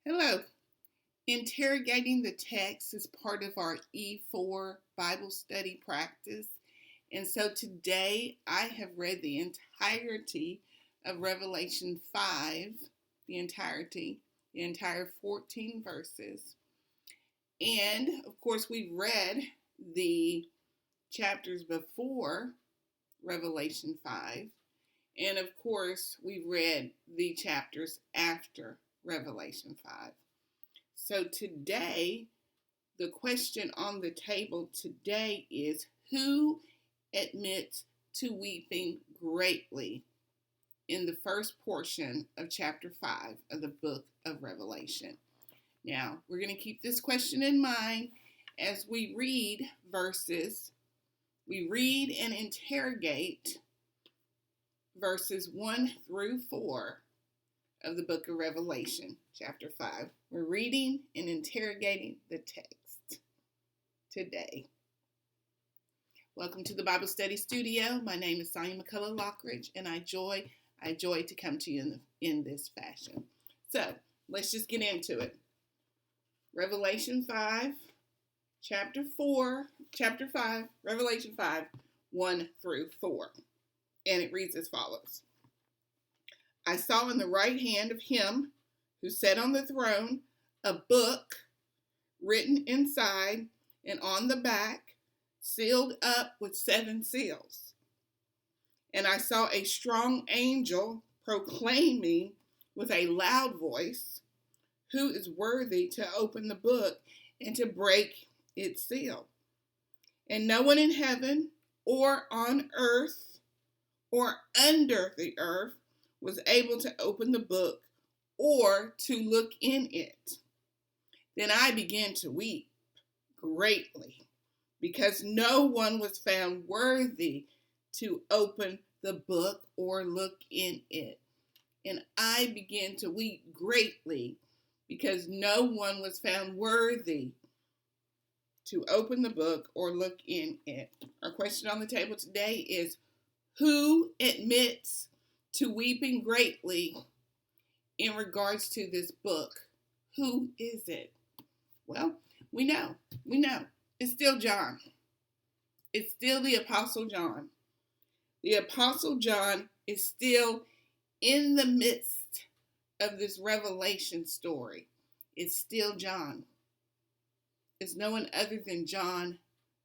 Hello. Interrogating the text is part of our E4 Bible study practice. And so today I have read the entirety of Revelation 5, the entire 14 verses. And of course, we've read the chapters before Revelation 5. And of course, we've read the chapters after Revelation 5. So today, the question on the table today is, who admits to weeping greatly in the first portion of chapter 5 of the book of Revelation? Now, we're going to keep this question in mind as we read verses. We read and interrogate verses 1 through 4 of the book of Revelation, chapter 5. We're reading and interrogating the text today. Welcome to the Bible Study Studio. My name is Sonia McCullough Lockridge, and I joy to come to you in this fashion. So, let's just get into it. Revelation 5, chapter 5, Revelation 5, 1 through 4. And it reads as follows. I saw in the right hand of him who sat on the throne a book written inside and on the back, sealed up with 7 seals. And I saw a strong angel proclaiming with a loud voice, who is worthy to open the book and to break its seal? And no one in heaven or on earth or under the earth was able to open the book or to look in it. Then I began to weep greatly, because no one was found worthy to open the book or look in it. And I began to weep greatly, because no one was found worthy to open the book or look in it. Our question on the table today is, who admits to weeping greatly in regards to this book? Who is it? Well, we know. It's still John. It's still the Apostle John. The Apostle John is still in the midst of this Revelation story. It's still John. It's no one other than John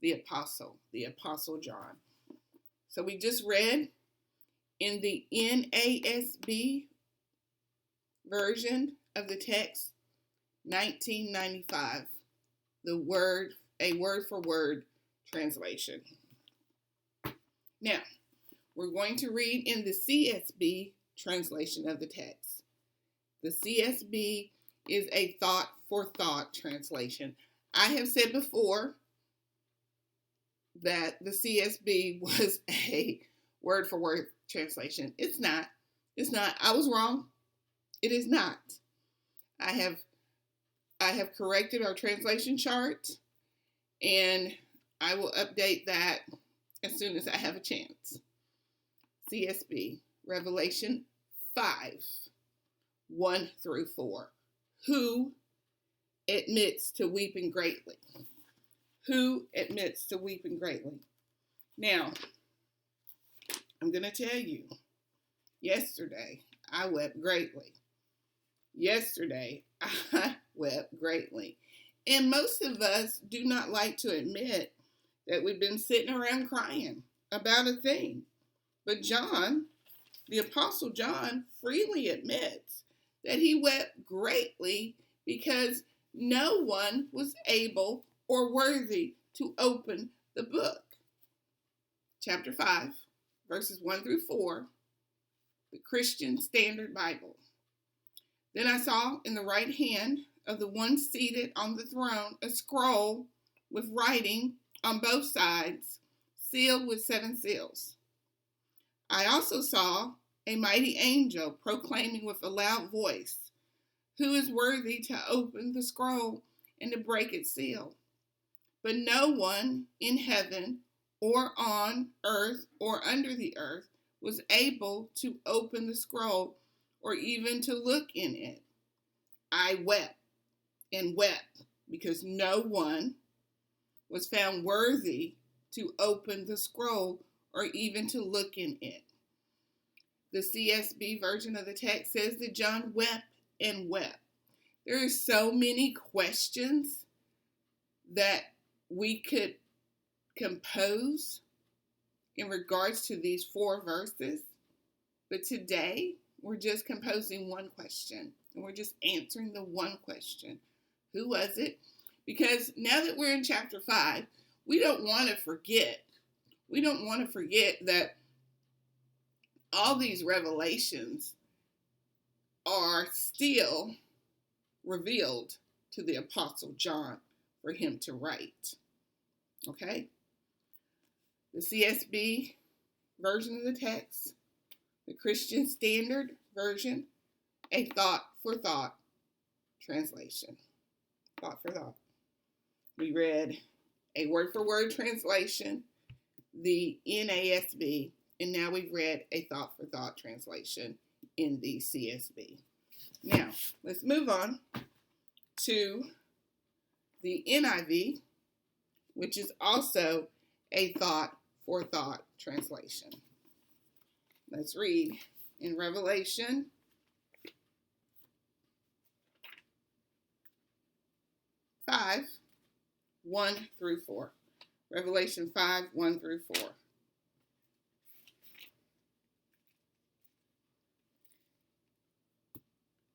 the Apostle John. So we just read in the NASB version of the text, 1995, a word for word translation. Now, we're going to read in the CSB translation of the text. The CSB is a thought for thought translation. I have said before that the CSB was a word for word translation. It's not. I was wrong. It is not. I have corrected our translation chart, and I will update that as soon as I have a chance. CSB, Revelation 5, 1 through 4. Who admits to weeping greatly? Who admits to weeping greatly? Now, I'm going to tell you, yesterday I wept greatly. And most of us do not like to admit that we've been sitting around crying about a thing. But John, the Apostle John, freely admits that he wept greatly because no one was able or worthy to open the book. Chapter 5, verses 1 through 4, the Christian Standard Bible. Then I saw in the right hand of the one seated on the throne a scroll with writing on both sides, sealed with 7 seals. I also saw a mighty angel proclaiming with a loud voice, who is worthy to open the scroll and to break its seal? But no one in heaven or on earth or under the earth was able to open the scroll or even to look in it. I wept and wept because no one was found worthy to open the scroll or even to look in it. The CSB version of the text says that John wept and wept. There are so many questions that we could compose in regards to these 4 verses, but today we're just composing one question, and we're just answering the one question. Who was it? Because now that we're in chapter 5, we don't want to forget. We don't want to forget that all these revelations are still revealed to the Apostle John for him to write. Okay? The CSB version of the text, the Christian Standard Version, a thought for thought translation. Thought for thought. We read a word for word translation, the NASB, and now we've read a thought for thought translation in the CSB. Now, let's move on to the NIV, which is also a thought for thought translation. Let's read in Revelation 5, 1 through 4. Revelation 5, 1 through 4.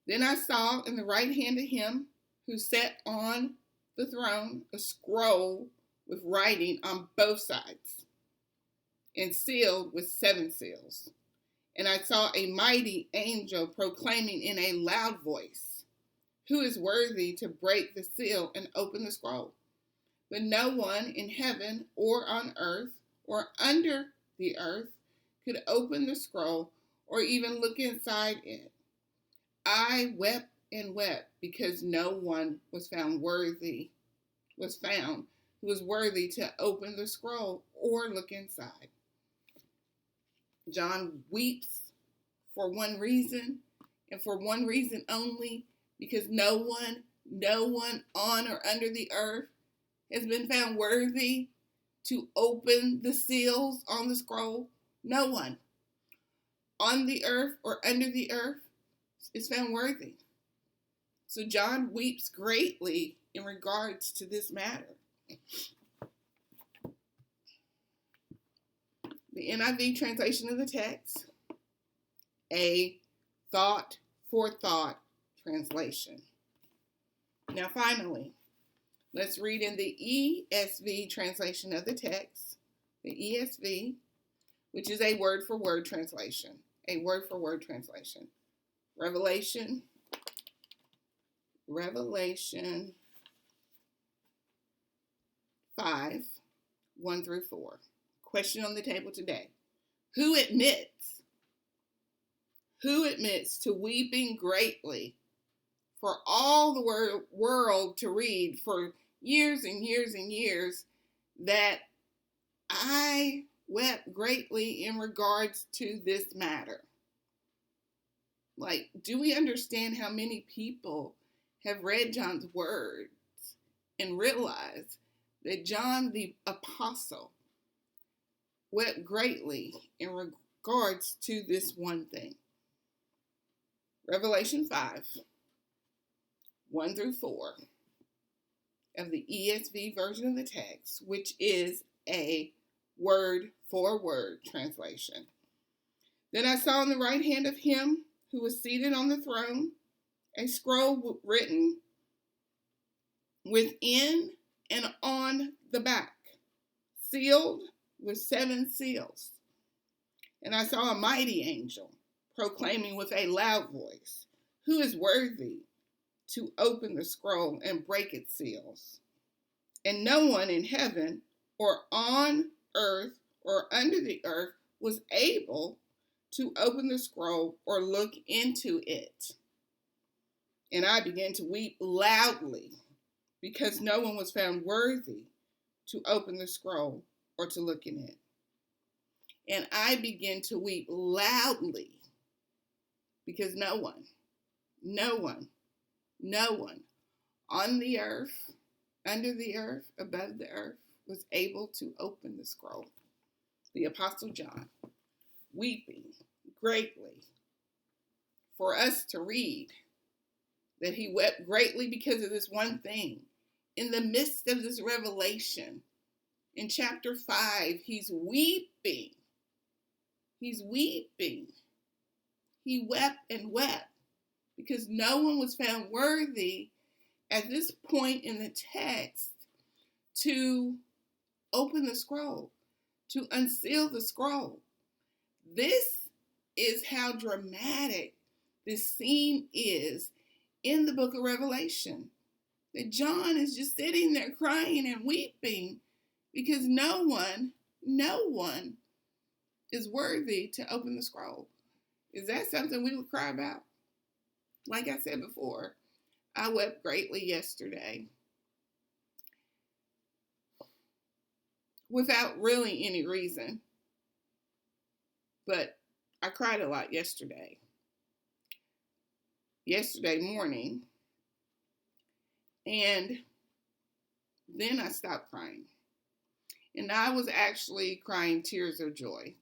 Then I saw in the right hand of him who sat on the throne a scroll with writing on both sides and sealed with 7 seals. And I saw a mighty angel proclaiming in a loud voice, "Who is worthy to break the seal and open the scroll?" But no one in heaven or on earth or under the earth could open the scroll or even look inside it. I wept and wept because no one was found who was worthy to open the scroll or look inside. John weeps for one reason, and for one reason only, because no one on or under the earth has been found worthy to open the seals on the scroll. No one on the earth or under the earth is found worthy. So John weeps greatly in regards to this matter. The NIV translation of the text, a thought for thought translation. Now finally, let's read in the ESV translation of the text, the ESV, which is a word for word translation. A word for word translation. Revelation 5, 1 through 4. Question on the table today. Who admits to weeping greatly for all the world to read for years and years and years that I wept greatly in regards to this matter? Like, do we understand how many people have read John's words and realized that John the Apostle wept greatly in regards to this one thing? Revelation 5, 1 through 4 of the ESV version of the text, which is a word for word translation. Then I saw in the right hand of him who was seated on the throne a scroll written within and on the back, sealed with 7 seals. And I saw a mighty angel proclaiming with a loud voice, "Who is worthy to open the scroll and break its seals?" And no one in heaven or on earth or under the earth was able to open the scroll or look into it. And I began to weep loudly because no one was found worthy to open the scroll or to look in it. And I began to weep loudly because no one No one on the earth, under the earth, above the earth, was able to open the scroll. The Apostle John, weeping greatly, for us to read that he wept greatly because of this one thing. In the midst of this revelation, in chapter 5, he's weeping. He's weeping. He wept and wept because no one was found worthy at this point in the text to open the scroll, to unseal the scroll. This is how dramatic this scene is in the book of Revelation. That John is just sitting there crying and weeping because no one is worthy to open the scroll. Is that something we would cry about? Like I said before, I wept greatly yesterday without really any reason, but I cried a lot yesterday morning, and then I stopped crying. And I was actually crying tears of joy.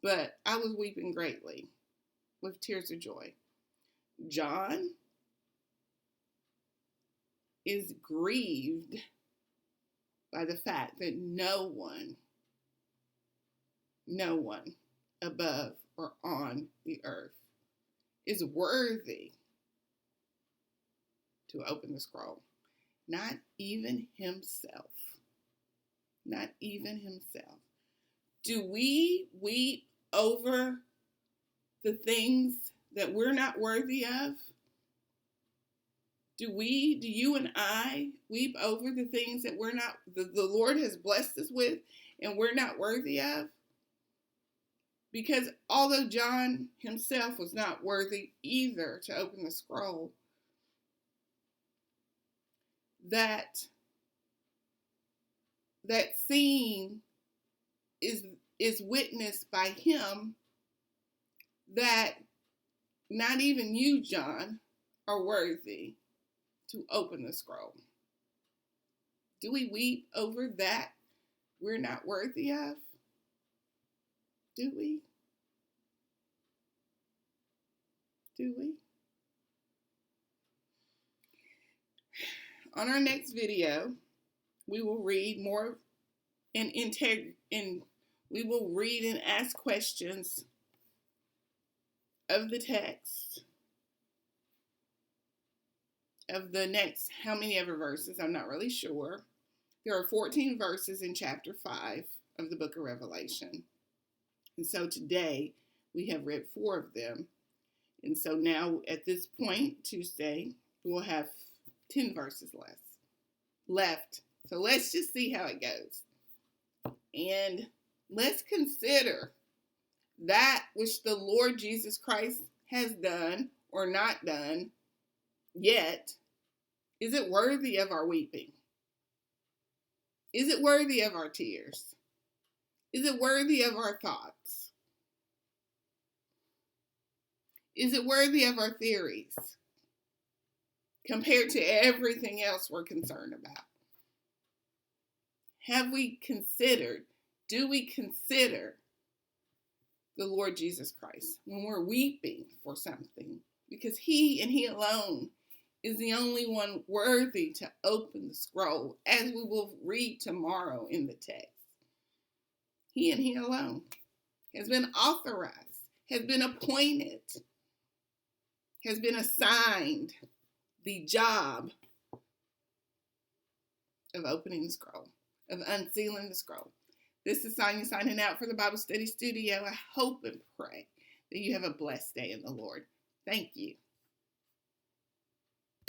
But I was weeping greatly with tears of joy. John is grieved by the fact that no one above or on the earth is worthy to open the scroll. Not even himself. Not even himself. Do we weep over the things that we're not worthy of? Do you and I weep over the things that the Lord has blessed us with and we're not worthy of? Because although John himself was not worthy either to open the scroll, that scene is witnessed by him that not even you, John, are worthy to open the scroll. Do we weep over that we're not worthy of? Do we? On our next video, we will read more and we will read and ask questions of the text of the next how many ever verses, I'm not really sure. There are 14 verses in chapter 5 of the book of Revelation. And so today we have read 4 of them. And so now at this point, Tuesday, we'll have 10 verses left. So let's just see how it goes. And let's consider that which the Lord Jesus Christ has done or not done yet. Is it worthy of our weeping? Is it worthy of our tears? Is it worthy of our thoughts? Is it worthy of our theories compared to everything else we're concerned about? Do we consider the Lord Jesus Christ when we're weeping for something? Because he and he alone is the only one worthy to open the scroll, as we will read tomorrow in the text. He and he alone has been authorized, has been appointed, has been assigned the job of opening the scroll, of unsealing the scroll. This is Sonia signing out for the Bible Study Studio. I hope and pray that you have a blessed day in the Lord. Thank you.